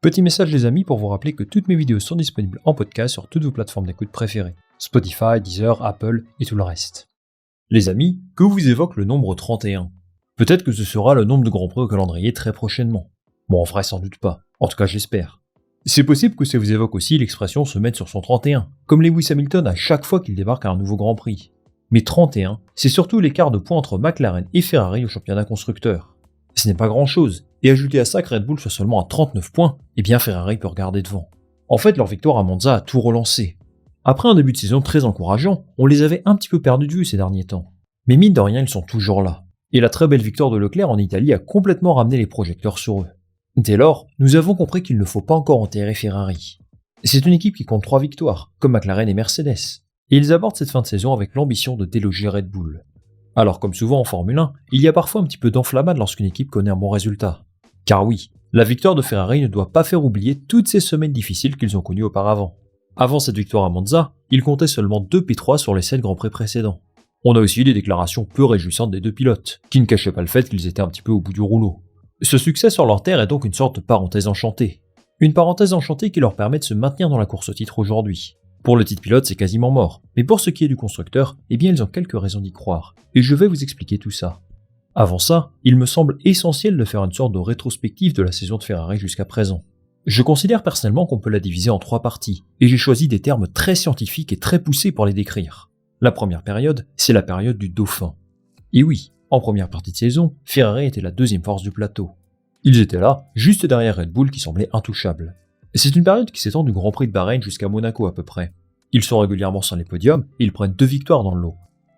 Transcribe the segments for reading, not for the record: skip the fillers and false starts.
Petit message les amis pour vous rappeler que toutes mes vidéos sont disponibles en podcast sur toutes vos plateformes d'écoute préférées. Spotify, Deezer, Apple et tout le reste. Les amis, que vous évoque le nombre 31 ? Peut-être que ce sera le nombre de Grands Prix au calendrier très prochainement. Bon, en vrai, sans doute pas. En tout cas, j'espère. C'est possible que ça vous évoque aussi l'expression se mettre sur son 31, comme Lewis Hamilton à chaque fois qu'il débarque à un nouveau Grand Prix. Mais 31, c'est surtout l'écart de points entre McLaren et Ferrari au championnat constructeur. Ce n'est pas grand chose, et ajouter à ça que Red Bull soit seulement à 39 points, eh bien Ferrari peut regarder devant. En fait, leur victoire à Monza a tout relancé. Après un début de saison très encourageant, on les avait un petit peu perdus de vue ces derniers temps. Mais mine de rien, ils sont toujours là. Et la très belle victoire de Leclerc en Italie a complètement ramené les projecteurs sur eux. Dès lors, nous avons compris qu'il ne faut pas encore enterrer Ferrari. C'est une équipe qui compte 3 victoires, comme McLaren et Mercedes. Et ils abordent cette fin de saison avec l'ambition de déloger Red Bull. Alors comme souvent en Formule 1, il y a parfois un petit peu d'enflammade lorsqu'une équipe connaît un bon résultat. Car oui, la victoire de Ferrari ne doit pas faire oublier toutes ces semaines difficiles qu'ils ont connues auparavant. Avant cette victoire à Monza, ils comptaient seulement 2 P3 sur les 7 Grands Prix précédents. On a aussi des déclarations peu réjouissantes des deux pilotes, qui ne cachaient pas le fait qu'ils étaient un petit peu au bout du rouleau. Ce succès sur leur terre est donc une sorte de parenthèse enchantée. Une parenthèse enchantée qui leur permet de se maintenir dans la course au titre aujourd'hui. Pour le titre pilote, c'est quasiment mort, mais pour ce qui est du constructeur, eh bien ils ont quelques raisons d'y croire, et je vais vous expliquer tout ça. Avant ça, il me semble essentiel de faire une sorte de rétrospective de la saison de Ferrari jusqu'à présent. Je considère personnellement qu'on peut la diviser en 3 parties, et j'ai choisi des termes très scientifiques et très poussés pour les décrire. La première période, c'est la période du Dauphin. Et oui, en première partie de saison, Ferrari était la deuxième force du plateau. Ils étaient là, juste derrière Red Bull qui semblait intouchable. Et c'est une période qui s'étend du Grand Prix de Bahreïn jusqu'à Monaco à peu près. Ils sont régulièrement sur les podiums et ils prennent 2 victoires dans le lot.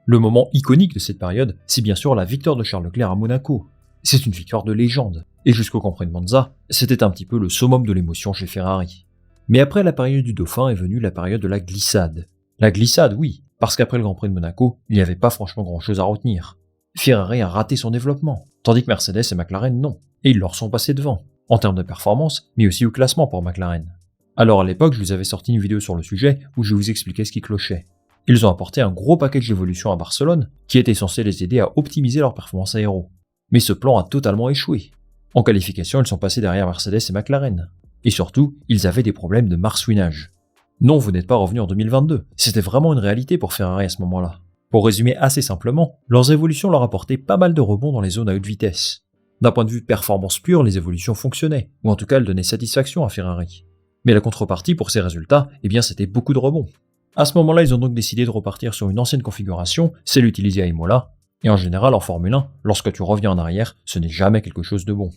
Le moment iconique de cette période, c'est bien sûr la victoire de Charles Leclerc à Monaco. C'est une victoire de légende. Et jusqu'au Grand Prix de Monza, c'était un petit peu le summum de l'émotion chez Ferrari. Mais après la période du Dauphin est venue la période de la glissade. La glissade, oui, parce qu'après le Grand Prix de Monaco, il n'y avait pas franchement grand chose à retenir. Ferrari a raté son développement, tandis que Mercedes et McLaren non, et ils leur sont passés devant, en termes de performance, mais aussi au classement pour McLaren. Alors à l'époque, je vous avais sorti une vidéo sur le sujet où je vous expliquais ce qui clochait. Ils ont apporté un gros package d'évolution à Barcelone, qui était censé les aider à optimiser leur performance aéro. Mais ce plan a totalement échoué. En qualification, ils sont passés derrière Mercedes et McLaren. Et surtout, ils avaient des problèmes de marsouinage. Non, vous n'êtes pas revenu en 2022, c'était vraiment une réalité pour Ferrari à ce moment-là. Pour résumer assez simplement, leurs évolutions leur apportaient pas mal de rebonds dans les zones à haute vitesse. D'un point de vue performance pure, les évolutions fonctionnaient, ou en tout cas elles donnaient satisfaction à Ferrari. Mais la contrepartie pour ces résultats, eh bien c'était beaucoup de rebonds. À ce moment-là, ils ont donc décidé de repartir sur une ancienne configuration, celle utilisée à Imola, et en général en Formule 1, lorsque tu reviens en arrière, ce n'est jamais quelque chose de bon.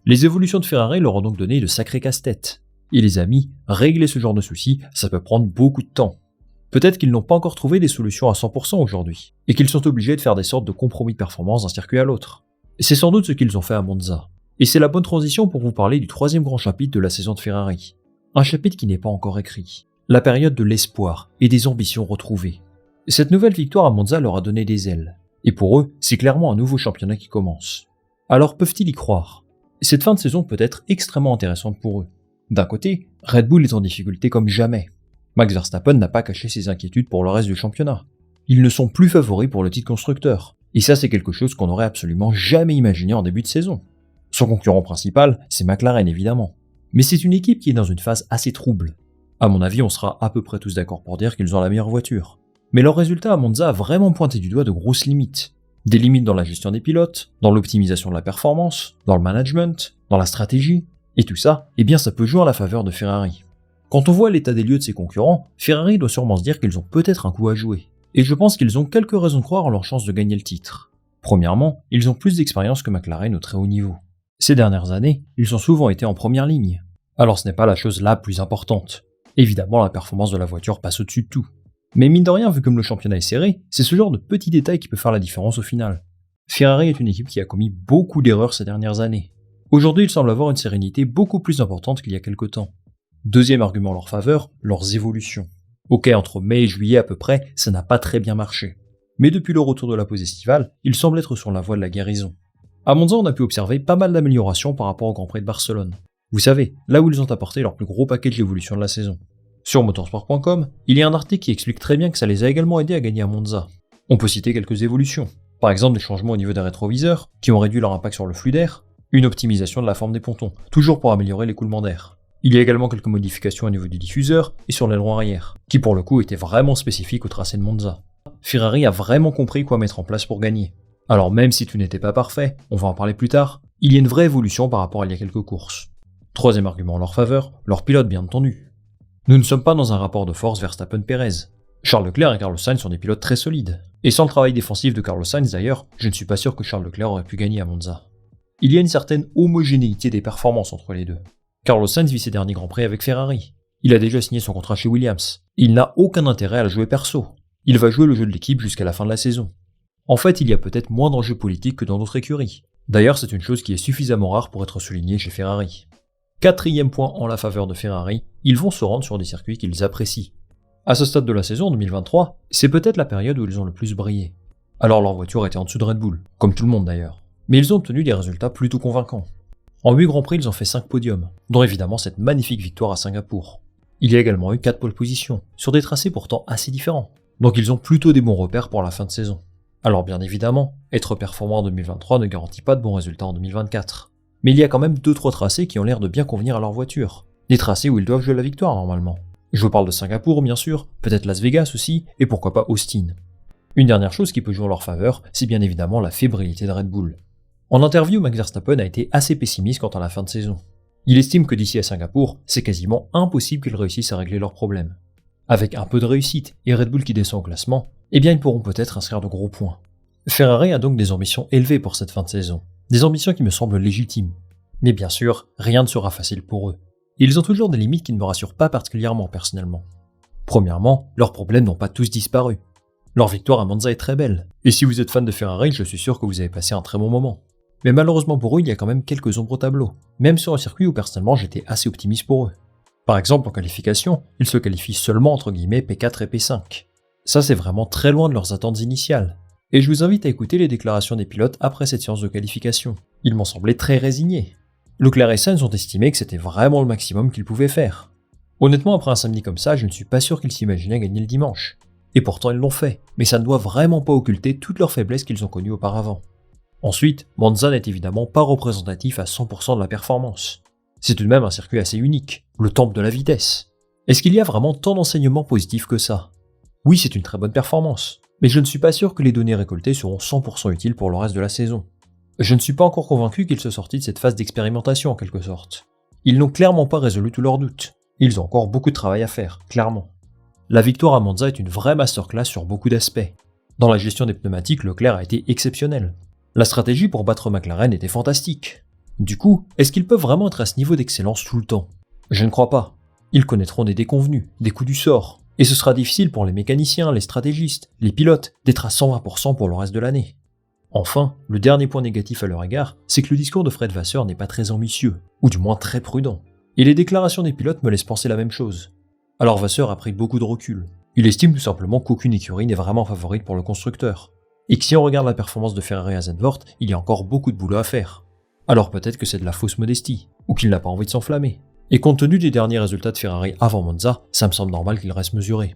Les évolutions de Ferrari leur ont donc donné de sacrés casse-têtes. Et les amis, régler ce genre de soucis, ça peut prendre beaucoup de temps. Peut-être qu'ils n'ont pas encore trouvé des solutions à 100% aujourd'hui, et qu'ils sont obligés de faire des sortes de compromis de performance d'un circuit à l'autre. C'est sans doute ce qu'ils ont fait à Monza. Et c'est la bonne transition pour vous parler du 3e grand chapitre de la saison de Ferrari. Un chapitre qui n'est pas encore écrit. La période de l'espoir et des ambitions retrouvées. Cette nouvelle victoire à Monza leur a donné des ailes. Et pour eux, c'est clairement un nouveau championnat qui commence. Alors peuvent-ils y croire ? Cette fin de saison peut être extrêmement intéressante pour eux. D'un côté, Red Bull est en difficulté comme jamais. Max Verstappen n'a pas caché ses inquiétudes pour le reste du championnat. Ils ne sont plus favoris pour le titre constructeur. Et ça, c'est quelque chose qu'on n'aurait absolument jamais imaginé en début de saison. Son concurrent principal, c'est McLaren évidemment. Mais c'est une équipe qui est dans une phase assez trouble. À mon avis, on sera à peu près tous d'accord pour dire qu'ils ont la meilleure voiture. Mais leur résultat à Monza a vraiment pointé du doigt de grosses limites. Des limites dans la gestion des pilotes, dans l'optimisation de la performance, dans le management, dans la stratégie. Et tout ça, eh bien ça peut jouer en la faveur de Ferrari. Quand on voit l'état des lieux de ses concurrents, Ferrari doit sûrement se dire qu'ils ont peut-être un coup à jouer. Et je pense qu'ils ont quelques raisons de croire en leur chance de gagner le titre. Premièrement, ils ont plus d'expérience que McLaren au très haut niveau. Ces dernières années, ils ont souvent été en première ligne. Alors ce n'est pas la chose la plus importante. Évidemment, la performance de la voiture passe au-dessus de tout. Mais mine de rien, vu comme le championnat est serré, c'est ce genre de petits détails qui peut faire la différence au final. Ferrari est une équipe qui a commis beaucoup d'erreurs ces dernières années. Aujourd'hui, il semble avoir une sérénité beaucoup plus importante qu'il y a quelque temps. Deuxième argument en leur faveur, leurs évolutions. Ok, entre mai et juillet à peu près, ça n'a pas très bien marché. Mais depuis le retour de la pause estivale, ils semblent être sur la voie de la guérison. À Monza, on a pu observer pas mal d'améliorations par rapport au Grand Prix de Barcelone. Vous savez, là où ils ont apporté leur plus gros paquet d'évolution de la saison. Sur motorsport.com, il y a un article qui explique très bien que ça les a également aidés à gagner à Monza. On peut citer quelques évolutions. Par exemple, des changements au niveau des rétroviseurs, qui ont réduit leur impact sur le flux d'air, une optimisation de la forme des pontons, toujours pour améliorer l'écoulement d'air. Il y a également quelques modifications au niveau du diffuseur et sur l'aileron arrière, qui pour le coup étaient vraiment spécifiques au tracé de Monza. Ferrari a vraiment compris quoi mettre en place pour gagner. Alors même si tout n'était pas parfait, on va en parler plus tard, il y a une vraie évolution par rapport à il y a quelques courses. Troisième argument en leur faveur, leur pilote bien entendu. Nous ne sommes pas dans un rapport de force Verstappen-Pérez. Charles Leclerc et Carlos Sainz sont des pilotes très solides. Et sans le travail défensif de Carlos Sainz d'ailleurs, je ne suis pas sûr que Charles Leclerc aurait pu gagner à Monza. Il y a une certaine homogénéité des performances entre les deux. Carlos Sainz vit ses derniers Grands Prix avec Ferrari. Il a déjà signé son contrat chez Williams. Il n'a aucun intérêt à le jouer perso. Il va jouer le jeu de l'équipe jusqu'à la fin de la saison. En fait, il y a peut-être moins d'enjeux politiques que dans d'autres écuries. D'ailleurs, c'est une chose qui est suffisamment rare pour être soulignée chez Ferrari. Quatrième point en la faveur de Ferrari, ils vont se rendre sur des circuits qu'ils apprécient. À ce stade de la saison 2023, c'est peut-être la période où ils ont le plus brillé. Alors leur voiture était en dessous de Red Bull, comme tout le monde d'ailleurs. Mais ils ont obtenu des résultats plutôt convaincants. En 8 Grands Prix, ils ont fait 5 podiums, dont évidemment cette magnifique victoire à Singapour. Il y a également eu 4 pole positions, sur des tracés pourtant assez différents. Donc ils ont plutôt des bons repères pour la fin de saison. Alors bien évidemment, être performant en 2023 ne garantit pas de bons résultats en 2024. Mais il y a quand même 2-3 tracés qui ont l'air de bien convenir à leur voiture. Des tracés où ils doivent jouer la victoire normalement. Je vous parle de Singapour bien sûr, peut-être Las Vegas aussi, et pourquoi pas Austin. Une dernière chose qui peut jouer en leur faveur, c'est bien évidemment la fébrilité de Red Bull. En interview, Max Verstappen a été assez pessimiste quant à la fin de saison. Il estime que d'ici à Singapour, c'est quasiment impossible qu'ils réussissent à régler leurs problèmes. Avec un peu de réussite et Red Bull qui descend au classement, eh bien ils pourront peut-être inscrire de gros points. Ferrari a donc des ambitions élevées pour cette fin de saison, des ambitions qui me semblent légitimes. Mais bien sûr, rien ne sera facile pour eux. Et ils ont toujours des limites qui ne me rassurent pas particulièrement personnellement. Premièrement, leurs problèmes n'ont pas tous disparu. Leur victoire à Monza est très belle, et si vous êtes fan de Ferrari, je suis sûr que vous avez passé un très bon moment. Mais malheureusement pour eux, il y a quand même quelques ombres au tableau, même sur un circuit où personnellement j'étais assez optimiste pour eux. Par exemple en qualification, ils se qualifient seulement entre guillemets P4 et P5. Ça c'est vraiment très loin de leurs attentes initiales. Et je vous invite à écouter les déclarations des pilotes après cette séance de qualification. Ils m'ont semblé très résignés. Leclerc et Sainz ont estimé que c'était vraiment le maximum qu'ils pouvaient faire. Honnêtement, après un samedi comme ça, je ne suis pas sûr qu'ils s'imaginaient gagner le dimanche. Et pourtant ils l'ont fait, mais ça ne doit vraiment pas occulter toutes leurs faiblesses qu'ils ont connues auparavant. Ensuite, Monza n'est évidemment pas représentatif à 100% de la performance. C'est tout de même un circuit assez unique, le temple de la vitesse. Est-ce qu'il y a vraiment tant d'enseignements positifs que ça? Oui, c'est une très bonne performance, mais je ne suis pas sûr que les données récoltées seront 100% utiles pour le reste de la saison. Je ne suis pas encore convaincu qu'ils soient sortis de cette phase d'expérimentation en quelque sorte. Ils n'ont clairement pas résolu tous leurs doutes. Ils ont encore beaucoup de travail à faire, clairement. La victoire à Monza est une vraie masterclass sur beaucoup d'aspects. Dans la gestion des pneumatiques, Leclerc a été exceptionnel. La stratégie pour battre McLaren était fantastique. Du coup, est-ce qu'ils peuvent vraiment être à ce niveau d'excellence tout le temps? Je ne crois pas. Ils connaîtront des déconvenus, des coups du sort, et ce sera difficile pour les mécaniciens, les stratégistes, les pilotes d'être à 120% pour le reste de l'année. Enfin, le dernier point négatif à leur égard, c'est que le discours de Fred Vasseur n'est pas très ambitieux, ou du moins très prudent. Et les déclarations des pilotes me laissent penser la même chose. Alors Vasseur a pris beaucoup de recul. Il estime tout simplement qu'aucune écurie n'est vraiment favorite pour le constructeur. Et que si on regarde la performance de Ferrari à Zandvoort, il y a encore beaucoup de boulot à faire. Alors peut-être que c'est de la fausse modestie, ou qu'il n'a pas envie de s'enflammer. Et compte tenu des derniers résultats de Ferrari avant Monza, ça me semble normal qu'il reste mesuré.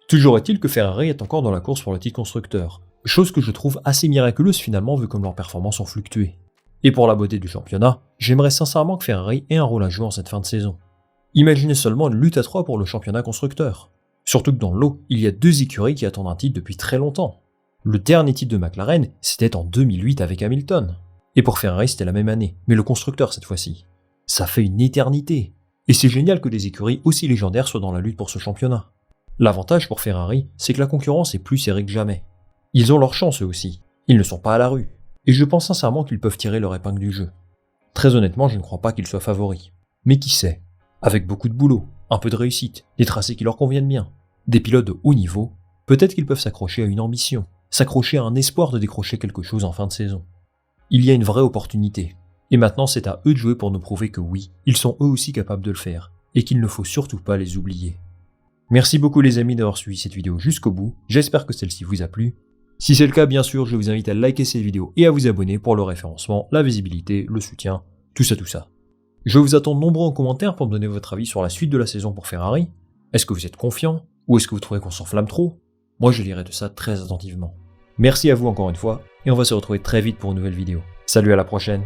Toujours est-il que Ferrari est encore dans la course pour le titre constructeur, chose que je trouve assez miraculeuse finalement vu comme leurs performances ont fluctué. Et pour la beauté du championnat, j'aimerais sincèrement que Ferrari ait un rôle à jouer en cette fin de saison. Imaginez seulement une lutte à 3 pour le championnat constructeur. Surtout que dans le lot, il y a 2 écuries qui attendent un titre depuis très longtemps. Le dernier titre de McLaren, c'était en 2008 avec Hamilton. Et pour Ferrari, c'était la même année, mais le constructeur cette fois-ci. Ça fait une éternité. Et c'est génial que des écuries aussi légendaires soient dans la lutte pour ce championnat. L'avantage pour Ferrari, c'est que la concurrence est plus serrée que jamais. Ils ont leur chance eux aussi. Ils ne sont pas à la rue. Et je pense sincèrement qu'ils peuvent tirer leur épingle du jeu. Très honnêtement, je ne crois pas qu'ils soient favoris. Mais qui sait? Avec beaucoup de boulot, un peu de réussite, des tracés qui leur conviennent bien, des pilotes de haut niveau, peut-être qu'ils peuvent s'accrocher à une ambition, s'accrocher à un espoir de décrocher quelque chose en fin de saison. Il y a une vraie opportunité. Et maintenant, c'est à eux de jouer pour nous prouver que oui, ils sont eux aussi capables de le faire, et qu'il ne faut surtout pas les oublier. Merci beaucoup les amis d'avoir suivi cette vidéo jusqu'au bout, j'espère que celle-ci vous a plu. Si c'est le cas, bien sûr, je vous invite à liker cette vidéo et à vous abonner pour le référencement, la visibilité, le soutien, tout ça. Je vous attends nombreux en commentaire pour me donner votre avis sur la suite de la saison pour Ferrari. Est-ce que vous êtes confiant? Ou est-ce que vous trouvez qu'on s'enflamme trop? Moi je lirai tout ça très attentivement. Merci à vous encore une fois, et on va se retrouver très vite pour une nouvelle vidéo. Salut, à la prochaine!